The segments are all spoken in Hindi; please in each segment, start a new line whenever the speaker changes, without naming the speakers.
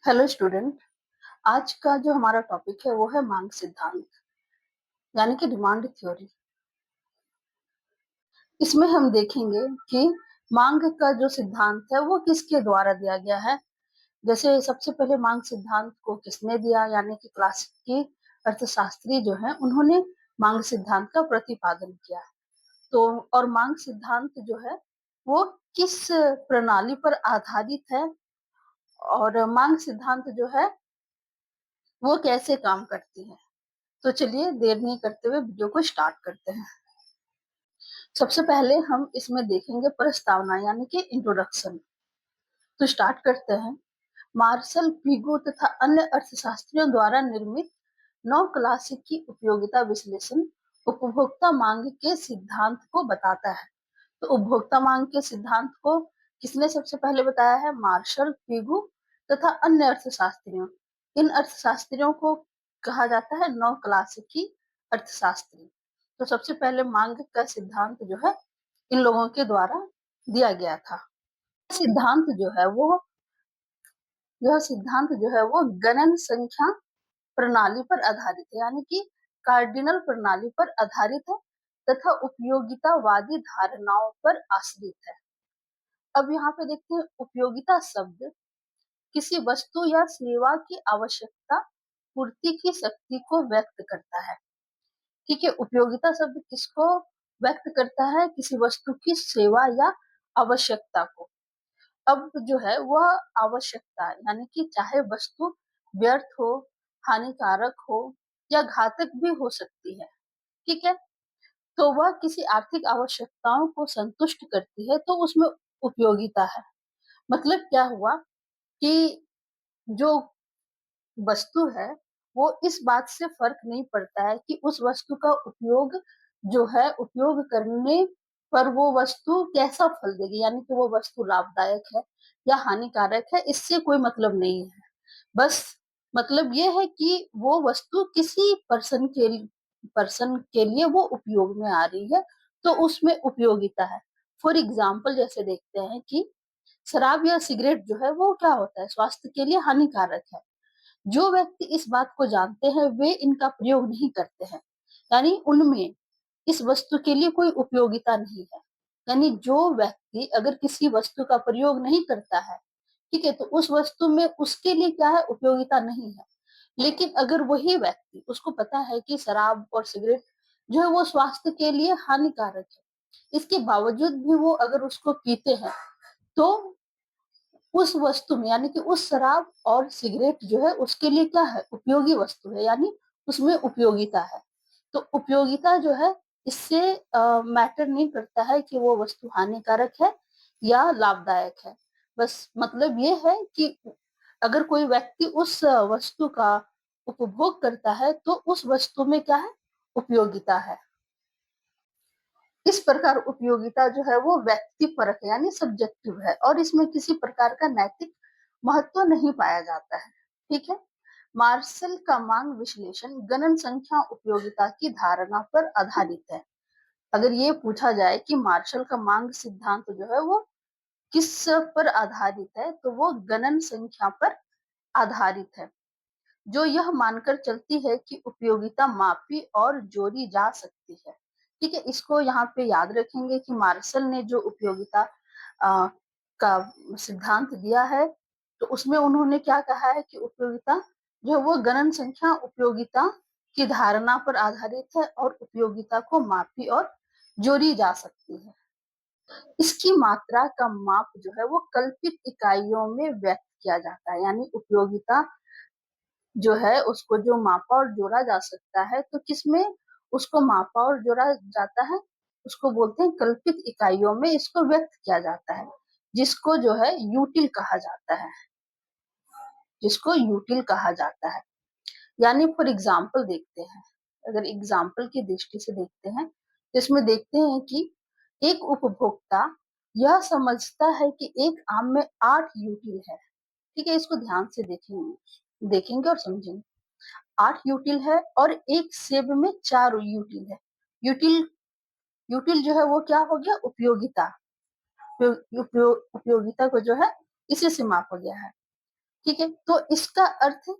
Hello student. आज का जो हमारा टॉपिक है वो है मांग सिद्धांत यानी कि डिमांड थ्योरी। इसमें हम देखेंगे कि मांग का जो सिद्धांत है वो किसके द्वारा दिया गया है। जैसे सबसे पहले मांग सिद्धांत को किसने दिया, यानी कि क्लासिकी अर्थशास्त्री जो है उन्होंने मांग सिद्धांत का प्रतिपादन किया। तो और मांग सिद्धांत जो है वो किस प्रणाली पर आधारित है और मांग सिद्धांत जो है वो कैसे काम करती है। तो चलिए देर नहीं करते हुए वीडियो को स्टार्ट करते हैं। सबसे पहले हम इसमें देखेंगे प्रस्तावना यानी कि इंट्रोडक्शन। तो स्टार्ट करते हैं। मार्शल पीगो तथा अन्य अर्थशास्त्रियों द्वारा निर्मित नौ क्लासिक की उपयोगिता विश्लेषण उपभोक्ता मांग के सिद्धांत को बताता है। तो उपभोक्ता मांग के सिद्धांत को किसने सबसे पहले बताया है? मार्शल पीगू तथा अन्य अर्थशास्त्रियों। इन अर्थशास्त्रियों को कहा जाता है नौ क्लासिकी अर्थशास्त्री। तो सबसे पहले मांग का सिद्धांत जो है इन लोगों के द्वारा दिया गया था। सिद्धांत जो है वो यह सिद्धांत जो है वो गणन संख्या प्रणाली पर आधारित है, यानी कि कार्डिनल प्रणाली पर आधारित है तथा उपयोगितावादी धारणाओं पर आश्रित है। अब यहाँ पे देखते हैं, उपयोगिता शब्द किसी वस्तु या सेवा की आवश्यकता पूर्ति की शक्ति को व्यक्त करता है। ठीक है, उपयोगिता शब्द किसको व्यक्त करता है? किसी वस्तु की सेवा या आवश्यकता को। अब जो है वह आवश्यकता यानी कि चाहे वस्तु व्यर्थ हो, हानिकारक हो या घातक भी हो सकती है। ठीक है, तो वह किसी आर्थिक आवश्यकताओं को संतुष्ट करती है तो उसमें उपयोगिता है। मतलब क्या हुआ कि जो वस्तु है वो इस बात से फर्क नहीं पड़ता है कि उस वस्तु का उपयोग जो है उपयोग करने पर वो वस्तु कैसा फल देगी, यानी कि वो वस्तु लाभदायक है या हानिकारक है, इससे कोई मतलब नहीं है। बस मतलब ये है कि वो वस्तु किसी पर्सन के लिए वो उपयोग में आ रही है, तो उसमें उपयोगिता है। फॉर एग्जाम्पल जैसे देखते हैं कि शराब या सिगरेट जो है वो क्या होता है, स्वास्थ्य के लिए हानिकारक है। जो व्यक्ति इस बात को जानते हैं वे इनका प्रयोग नहीं करते हैं, यानी उनमें इस वस्तु के लिए कोई उपयोगिता नहीं है। यानी जो व्यक्ति अगर किसी वस्तु का प्रयोग नहीं करता है, ठीक है, तो उस वस्तु में उसके लिए क्या है, उपयोगिता नहीं है। लेकिन अगर वही व्यक्ति, उसको पता है कि शराब और सिगरेट जो है वो स्वास्थ्य के लिए हानिकारक है, इसके बावजूद भी वो अगर उसको पीते हैं तो उस वस्तु में यानी कि उस शराब और सिगरेट जो है उसके लिए क्या है, उपयोगी वस्तु है, यानी उसमें उपयोगिता है। तो उपयोगिता जो है इससे मैटर नहीं करता है कि वो वस्तु हानिकारक है या लाभदायक है। बस मतलब ये है कि अगर कोई व्यक्ति उस वस्तु का उपभोग करता है तो उस वस्तु में क्या है, उपयोगिता है। इस प्रकार उपयोगिता जो है वो व्यक्तिपरक यानी सब्जेक्टिव है और इसमें किसी प्रकार का नैतिक महत्व नहीं पाया जाता है। ठीक है, मार्शल का मांग विश्लेषण गणन संख्या उपयोगिता की धारणा पर आधारित है। अगर ये पूछा जाए कि मार्शल का मांग सिद्धांत जो है वो किस पर आधारित है, तो वो गणन संख्या पर आधारित है, जो यह मानकर चलती है कि उपयोगिता मापी और जोड़ी जा सकती है। ठीक है, इसको यहाँ पे याद रखेंगे कि मार्शल ने जो उपयोगिता का सिद्धांत दिया है, तो उसमें उन्होंने क्या कहा है कि उपयोगिता जो है वो गणन संख्या उपयोगिता की धारणा पर आधारित है और उपयोगिता को मापी और जोड़ी जा सकती है। इसकी मात्रा का माप जो है वो कल्पित इकाइयों में व्यक्त किया जाता है, यानी उपयोगिता जो है उसको जो मापा और जोड़ा जा सकता है, तो किसमें उसको मापा और जोड़ा जाता है, उसको बोलते हैं कल्पित इकाइयों में इसको व्यक्त किया जाता है, जिसको जो है यूटिल कहा जाता है, जिसको यूटिल कहा जाता है। यानी फॉर एग्जाम्पल देखते हैं, अगर एग्जाम्पल की दृष्टि से देखते हैं तो इसमें देखते हैं कि एक उपभोक्ता यह समझता है कि एक आम में 8 यूटिल है। ठीक है, इसको ध्यान से देखेंगे और समझेंगे। 8 यूटिल है और एक सेब में 4 यूटिल है। यूटिल यूटिल जो है वो क्या हो गया, उपयोगिता। उपयोगिता को जो है इसी से मापा गया है। ठीक है? तो इसका अर्थ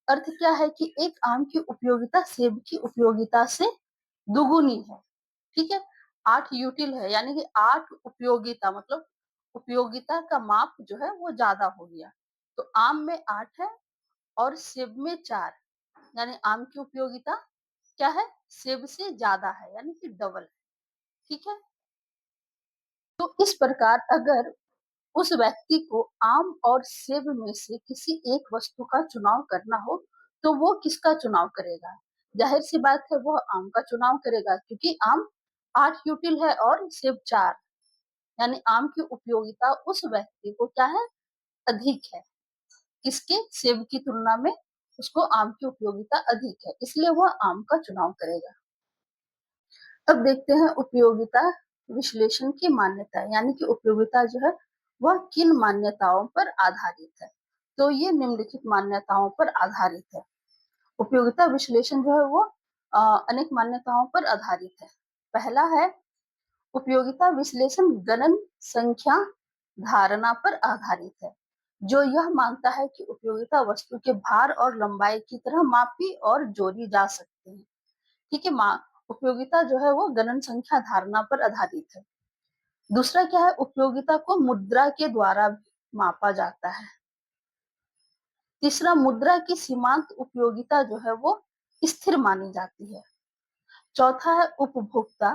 अर्थ क्या है कि एक आम की उपयोगिता सेब की उपयोगिता से दुगुनी है, ठीक है? 8 यूटिल है, यानी कि 8 उपयोगिता, मतलब उपयोगिता का माप जो है वो ज़्यादा हो गया। तो आम में 8 है और सेब में 4, यानी आम की उपयोगिता क्या है? सेब से ज़्यादा है, यानी कि डबल है, ठीक है? तो इस प्रकार अगर उस व्यक्ति को आम और सेब में से किसी एक वस्तु का चुनाव करना हो, तो वो किसका चुनाव करेगा? ज़ाहिर-सी बात है, वो आम का चुनाव करेगा, क्योंकि आम 8 यूटिल है और सेब 4, यानी आम की उपयोगिता उस व्यक्ति को क्या है? अधिक है। किसके? सेब की तुलना में उसको आम की उपयोगिता अधिक है, इसलिए वह आम का चुनाव करेगा। अब देखते हैं उपयोगिता विश्लेषण की मान्यता, यानी कि उपयोगिता जो है वह किन मान्यताओं पर आधारित है। तो ये निम्नलिखित मान्यताओं पर आधारित है। उपयोगिता विश्लेषण जो है वो अनेक मान्यताओं पर आधारित है। पहला है उपयोगिता विश्लेषण गणन संख्या धारणा पर आधारित है, जो यह मानता है कि उपयोगिता वस्तु के भार और लंबाई की तरह मापी और जोड़ी जा सकती है। ठीक है, उपयोगिता जो है वो गणन संख्या धारणा पर आधारित है। दूसरा क्या है? उपयोगिता को मुद्रा के द्वारा भी मापा जाता है। तीसरा, मुद्रा की सीमांत उपयोगिता जो है वो स्थिर मानी जाती है। चौथा है उपभोक्ता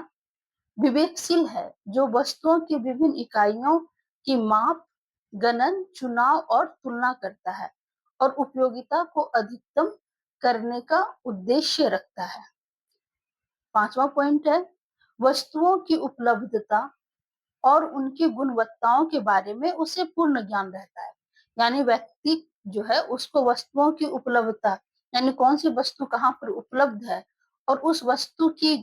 विवेकशील है, जो वस्तुओं की विभिन्न इकाइयों की माप, गणन, चुनाव और तुलना करता है और उपयोगिता को अधिकतम करने का उद्देश्य रखता है। पांचवा पॉइंट है वस्तुओं की उपलब्धता और उनकी गुणवत्ताओं के बारे में उसे पूर्ण ज्ञान रहता है। यानी व्यक्ति जो है उसको वस्तुओं की उपलब्धता, यानी कौन सी वस्तु कहाँ पर उपलब्ध है और उस वस्तु की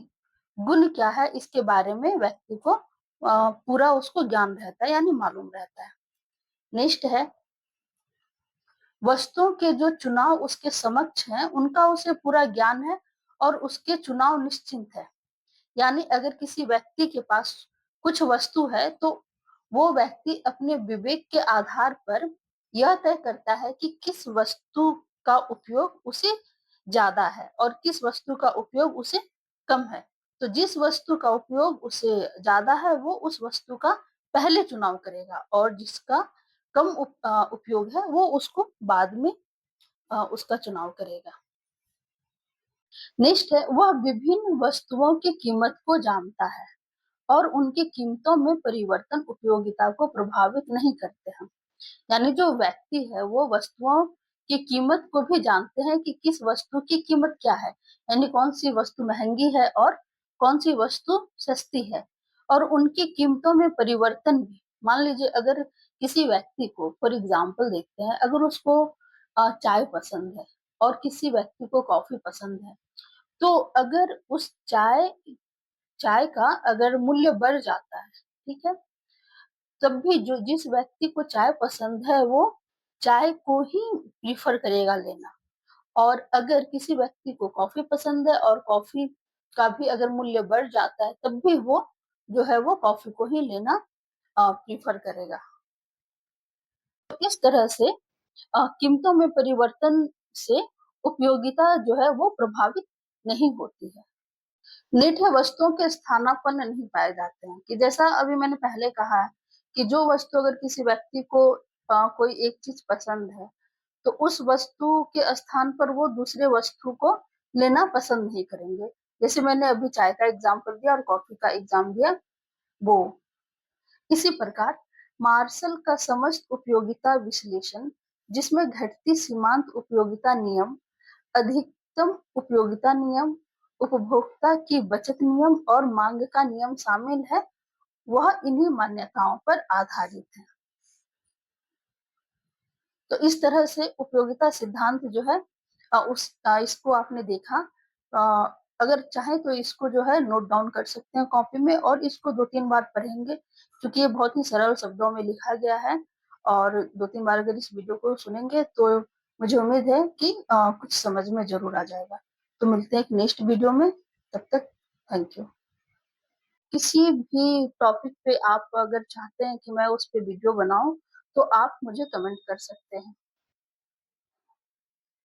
गुण क्या है, इसके बारे में व्यक्ति को पूरा उसको ज्ञान रहता है, यानी मालूम रहता है। नेक्स्ट है वस्तुओं के जो चुनाव उसके समक्ष हैं उनका उसे पूरा ज्ञान है और उसके चुनाव निश्चिंत है। यानी अगर किसी व्यक्ति के पास कुछ वस्तु है तो वो व्यक्ति अपने विवेक के आधार पर यह तय करता है कि किस वस्तु का उपयोग उसे ज्यादा है और किस वस्तु का उपयोग उसे कम है। तो जिस वस्तु का उपयोग उसे ज्यादा है वो उस वस्तु का पहले चुनाव करेगा और जिसका कम उपयोग है वो उसको बाद में उसका चुनाव करेगा। नेक्स्ट है वह विभिन्न वस्तुओं की कीमत को जानता है और उनकी कीमतों में परिवर्तन उपयोगिता को प्रभावित नहीं करते हैं। यानी जो व्यक्ति है वो वस्तुओं की कीमत को भी जानते हैं कि किस वस्तु की कीमत क्या है, यानी कौन सी वस्तु महंगी है और कौन सी वस्तु सस्ती है और उनकी कीमतों में परिवर्तन भी। मान लीजिए अगर किसी व्यक्ति को, फॉर एग्जाम्पल देखते हैं, अगर उसको चाय पसंद है और किसी व्यक्ति को कॉफी पसंद है, तो अगर उस चाय चाय का अगर मूल्य बढ़ जाता है, ठीक है, तब भी जो जिस व्यक्ति को चाय पसंद है वो चाय को ही प्रीफर करेगा लेना। और अगर किसी व्यक्ति को कॉफी पसंद है और कॉफी का भी अगर मूल्य बढ़ जाता है तब भी वो जो है वो कॉफी को ही लेना प्रीफर करेगा। तो इस तरह से कीमतों में परिवर्तन से उपयोगिता जो है वो प्रभावित नहीं होती है। नित्य वस्तुओं के स्थानापन्न नहीं पाए जाते हैं, कि जैसा अभी मैंने पहले कहा है कि जो वस्तु अगर किसी व्यक्ति को कोई एक चीज पसंद है तो उस वस्तु के स्थान पर वो दूसरे वस्तु को लेना पसंद नहीं करेंगे। जैसे मैंने अभी चाय का एग्जाम्पल दिया और कॉफी का एग्जाम दिया, वो इसी प्रकार मार्शल का समस्त उपयोगिता विश्लेषण, जिसमें घटती सीमांत उपयोगिता नियम, अधिकतम उपयोगिता नियम, उपभोक्ता की बचत नियम और मांग का नियम शामिल है, वह इन्हीं मान्यताओं पर आधारित है। तो इस तरह से उपयोगिता सिद्धांत जो है इसको आपने देखा। अगर चाहे तो इसको जो है नोट डाउन कर सकते हैं कॉपी में और इसको 2-3 बार पढ़ेंगे, क्योंकि ये बहुत ही सरल शब्दों में लिखा गया है और 2-3 बार अगर इस वीडियो को सुनेंगे तो मुझे उम्मीद है कि कुछ समझ में जरूर आ जाएगा। तो मिलते हैं एक नेक्स्ट वीडियो में, तब तक थैंक यू। किसी भी टॉपिक पे आप अगर चाहते हैं कि मैं उस पे वीडियो बनाऊं तो आप मुझे कमेंट कर सकते हैं।